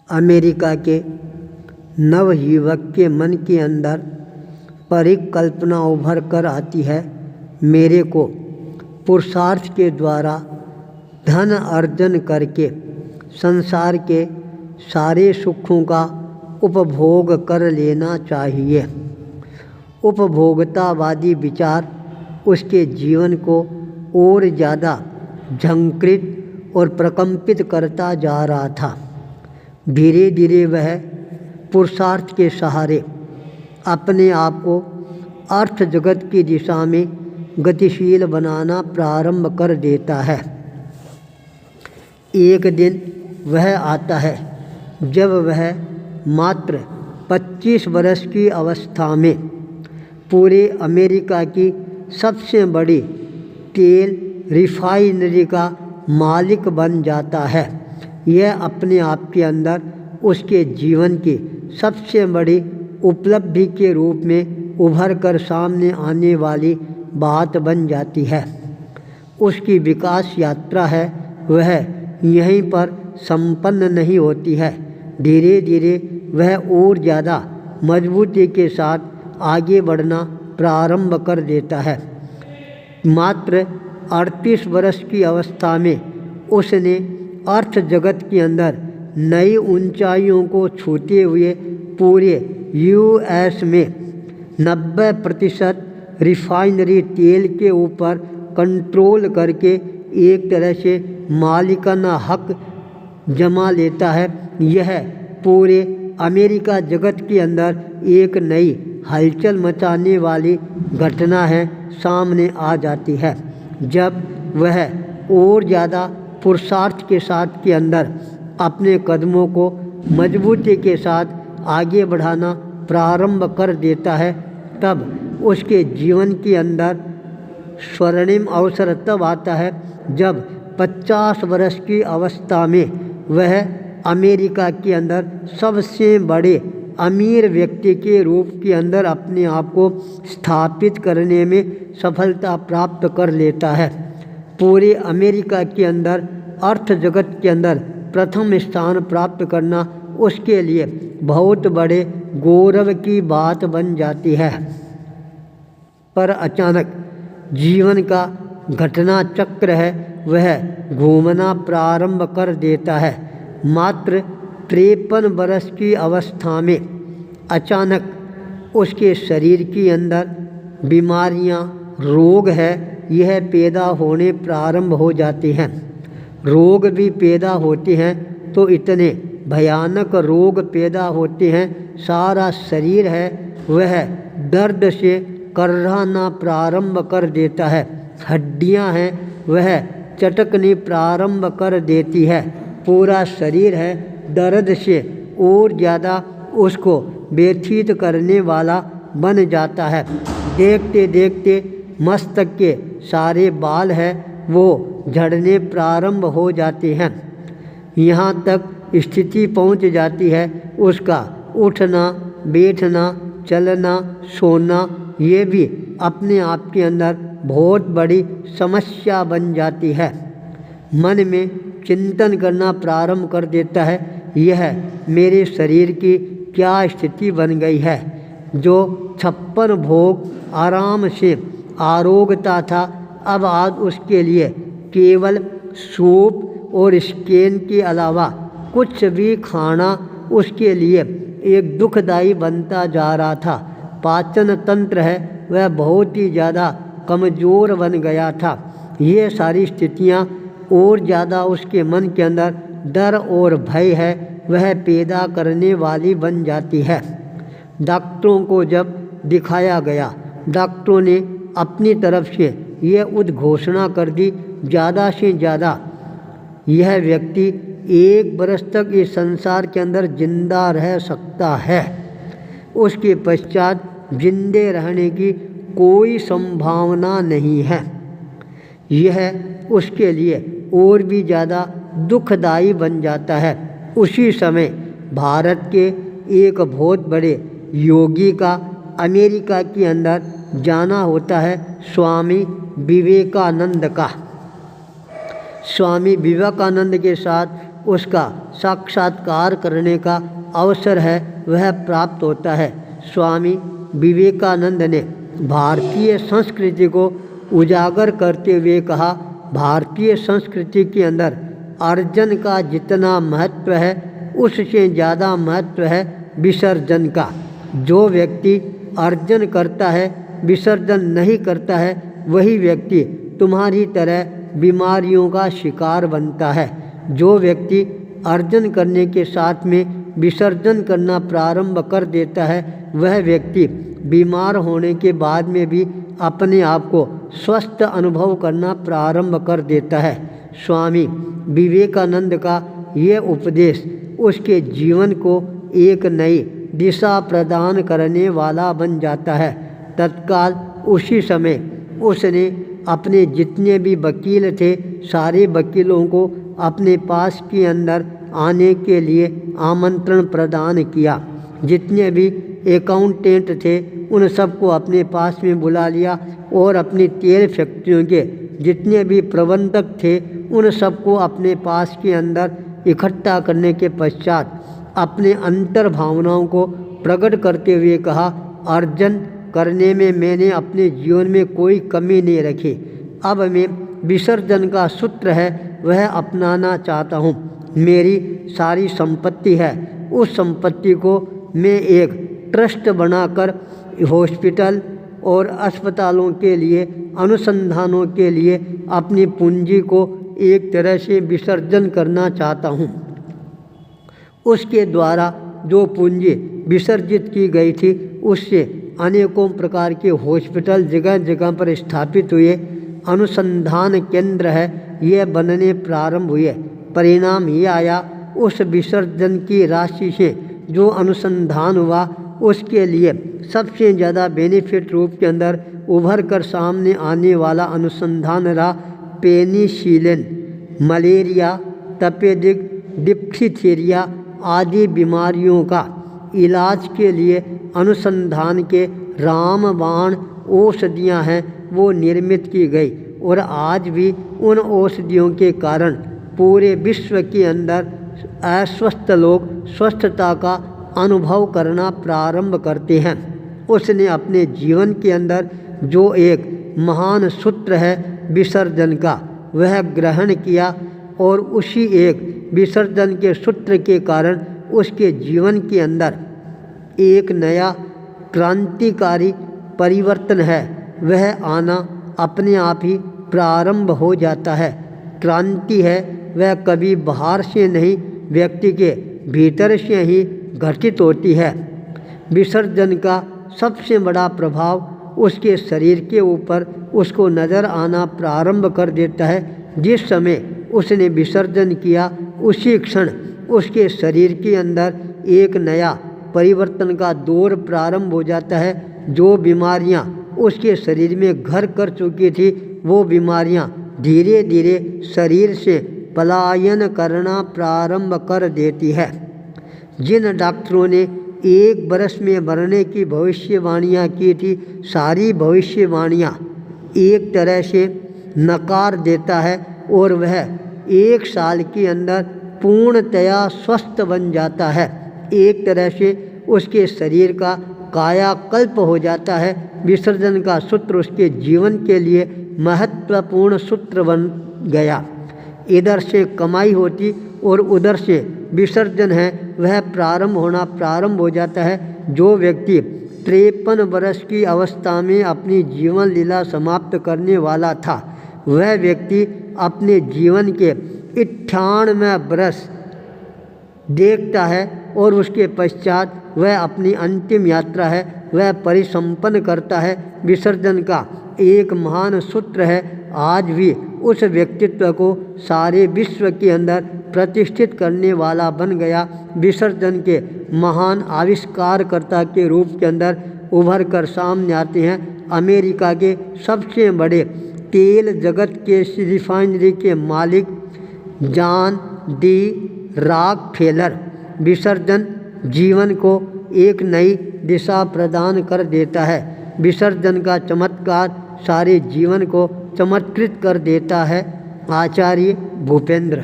America के नवयुवक के मन के अंदर परिकल्पना उभर कर आती है, मेरे को पुरुषार्थ के द्वारा धन अर्जन करके संसार के सारे सुखों का उपभोग कर लेना चाहिए। उपभोक्तावादी विचार उसके जीवन को और ज़्यादा झंकृत और प्रकंपित करता जा रहा था। धीरे धीरे वह पुरुषार्थ के सहारे अपने आप को अर्थ जगत की दिशा में गतिशील बनाना प्रारंभ कर देता है। एक दिन वह आता है जब वह मात्र 25 वर्ष की अवस्था में पूरे अमेरिका की सबसे बड़ी तेल रिफाइनरी का मालिक बन जाता है। यह अपने आप के अंदर उसके जीवन की सबसे बड़ी उपलब्धि के रूप में उभर कर सामने आने वाली बात बन जाती है। उसकी विकास यात्रा है वह यहीं पर संपन्न नहीं होती है। धीरे धीरे वह और ज़्यादा मजबूती के साथ आगे बढ़ना प्रारंभ कर देता है। मात्र 38 वर्ष की अवस्था में उसने अर्थ जगत के अंदर नई ऊंचाइयों को छूते हुए पूरे यूएस में 90% रिफाइनरी तेल के ऊपर कंट्रोल करके एक तरह से मालिकाना हक जमा लेता है। यह पूरे अमेरिका जगत के अंदर एक नई हलचल मचाने वाली घटना है सामने आ जाती है, जब वह और ज़्यादा पुरुषार्थ के साथ के अंदर अपने कदमों को मजबूती के साथ आगे बढ़ाना प्रारंभ कर देता है। तब उसके जीवन के अंदर स्वर्णिम अवसर तब आता है जब 50 वर्ष की अवस्था में वह अमेरिका के अंदर सबसे बड़े अमीर व्यक्ति के रूप के अंदर अपने आप को स्थापित करने में सफलता प्राप्त कर लेता है। पूरे अमेरिका के अंदर अर्थ जगत के अंदर प्रथम स्थान प्राप्त करना उसके लिए बहुत बड़े गौरव की बात बन जाती है। पर अचानक जीवन का घटना चक्र है वह घूमना प्रारंभ कर देता है। मात्र 53 वर्ष की अवस्था में अचानक उसके शरीर के अंदर बीमारियां, रोग है यह पैदा होने प्रारंभ हो जाते हैं। रोग भी पैदा होते हैं तो इतने भयानक रोग पैदा होते हैं, सारा शरीर है वह दर्द से कर्राना प्रारंभ कर देता है। हड्डियां हैं वह चटकनी प्रारंभ कर देती है। पूरा शरीर है दर्द से और ज़्यादा उसको व्यथित करने वाला बन जाता है। देखते देखते मस्तक के सारे बाल है वो झड़ने प्रारंभ हो जाते हैं। यहाँ तक स्थिति पहुँच जाती है उसका उठना, बैठना, चलना, सोना ये भी अपने आप के अंदर बहुत बड़ी समस्या बन जाती है। मन में चिंतन करना प्रारंभ कर देता है, यह मेरे शरीर की क्या स्थिति बन गई है। जो 56 भोग आराम से आरोग्यता था, अब आज उसके लिए केवल सूप और स्कैन के अलावा कुछ भी खाना उसके लिए एक दुखदायी बनता जा रहा था। पाचन तंत्र है वह बहुत ही ज़्यादा कमज़ोर बन गया था। ये सारी स्थितियाँ और ज़्यादा उसके मन के अंदर डर और भय है वह पैदा करने वाली बन जाती है। डॉक्टरों को जब दिखाया गया, डॉक्टरों ने अपनी तरफ से यह उद्घोषणा कर दी, ज़्यादा से ज़्यादा यह व्यक्ति 1 वर्ष तक इस संसार के अंदर जिंदा रह सकता है। उसके पश्चात जिंदे रहने की कोई संभावना नहीं है। यह उसके लिए और भी ज़्यादा दुखदायी बन जाता है। उसी समय भारत के एक बहुत बड़े योगी का अमेरिका के अंदर जाना होता है, स्वामी विवेकानंद का। स्वामी विवेकानंद के साथ उसका साक्षात्कार करने का अवसर है वह प्राप्त होता है। स्वामी विवेकानंद ने भारतीय संस्कृति को उजागर करते हुए कहा, भारतीय संस्कृति के अंदर अर्जन का जितना महत्व है उससे ज़्यादा महत्व है विसर्जन का। जो व्यक्ति अर्जन करता है विसर्जन नहीं करता है वही व्यक्ति तुम्हारी तरह बीमारियों का शिकार बनता है। जो व्यक्ति अर्जन करने के साथ में विसर्जन करना प्रारंभ कर देता है वह व्यक्ति बीमार होने के बाद में भी अपने आप को स्वस्थ अनुभव करना प्रारंभ कर देता है। स्वामी विवेकानंद का ये उपदेश उसके जीवन को एक नई दिशा प्रदान करने वाला बन जाता है। तत्काल उसी समय उसने अपने जितने भी वकील थे सारे वकीलों को अपने पास के अंदर आने के लिए आमंत्रण प्रदान किया। जितने भी अकाउंटेंट थे उन सबको अपने पास में बुला लिया और अपनी तेल फैक्ट्रियों के जितने भी प्रबंधक थे उन सबको अपने पास के अंदर इकट्ठा करने के पश्चात अपने अंतर भावनाओं को प्रकट करते हुए कहा, अर्जन करने में मैंने अपने जीवन में कोई कमी नहीं रखी। अब मैं विसर्जन का सूत्र है वह अपनाना चाहता हूँ। मेरी सारी संपत्ति है, उस संपत्ति को मैं एक ट्रस्ट बनाकर हॉस्पिटल और अस्पतालों के लिए अनुसंधानों के लिए अपनी पूंजी को एक तरह से विसर्जन करना चाहता हूँ। उसके द्वारा जो पूंजी विसर्जित की गई थी उससे अनेकों प्रकार के हॉस्पिटल जगह जगह पर स्थापित हुए, अनुसंधान केंद्र है ये बनने प्रारंभ हुए। परिणाम ये आया उस विसर्जन की राशि से जो अनुसंधान हुआ उसके लिए सबसे ज़्यादा बेनिफिट रूप के अंदर उभर कर सामने आने वाला अनुसंधान रहा पेनिसिलिन। मलेरिया, तपेदिक, डिप्थीरिया आदि बीमारियों का इलाज के लिए अनुसंधान के रामबाण औषधियाँ हैं वो निर्मित की गई और आज भी उन औषधियों के कारण पूरे विश्व के अंदर अस्वस्थ लोग स्वस्थता का अनुभव करना प्रारंभ करते हैं। उसने अपने जीवन के अंदर जो एक महान सूत्र है विसर्जन का वह ग्रहण किया और उसी एक विसर्जन के सूत्र के कारण उसके जीवन के अंदर एक नया क्रांतिकारी परिवर्तन है वह आना अपने आप ही प्रारंभ हो जाता है। क्रांति है वह कभी बाहर से नहीं व्यक्ति के भीतर से ही घटित होती है। विसर्जन का सबसे बड़ा प्रभाव उसके शरीर के ऊपर उसको नज़र आना प्रारंभ कर देता है। जिस समय उसने विसर्जन किया उसी क्षण उसके शरीर के अंदर एक नया परिवर्तन का दौर प्रारंभ हो जाता है। जो बीमारियां उसके शरीर में घर कर चुकी थी वो बीमारियां धीरे धीरे शरीर से पलायन करना प्रारंभ कर देती है। जिन डॉक्टरों ने 1 वर्ष में मरने की भविष्यवाणियाँ की थी सारी भविष्यवाणियाँ एक तरह से नकार देता है और वह 1 साल के अंदर पूर्णतया स्वस्थ बन जाता है। एक तरह से उसके शरीर का कायाकल्प हो जाता है। विसर्जन का सूत्र उसके जीवन के लिए महत्वपूर्ण सूत्र बन गया। इधर से कमाई होती और उधर से विसर्जन है वह प्रारंभ हो जाता है। जो व्यक्ति 53 वर्ष की अवस्था में अपनी जीवन लीला समाप्त करने वाला था वह व्यक्ति अपने जीवन के 98 वर्ष देखता है और उसके पश्चात वह अपनी अंतिम यात्रा है वह परिसंपन्न करता है। विसर्जन का एक महान सूत्र है आज भी उस व्यक्तित्व को सारे विश्व के अंदर प्रतिष्ठित करने वाला बन गया। विसर्जन के महान आविष्कारकर्ता के रूप के अंदर उभर कर सामने आते हैं अमेरिका के सबसे बड़े तेल जगत के रिफाइनरी के मालिक जॉन डी रॉकफेलर। विसर्जन जीवन को एक नई दिशा प्रदान कर देता है। विसर्जन का चमत्कार सारे जीवन को चमत्कृत कर देता है। आचार्य भूपेंद्र।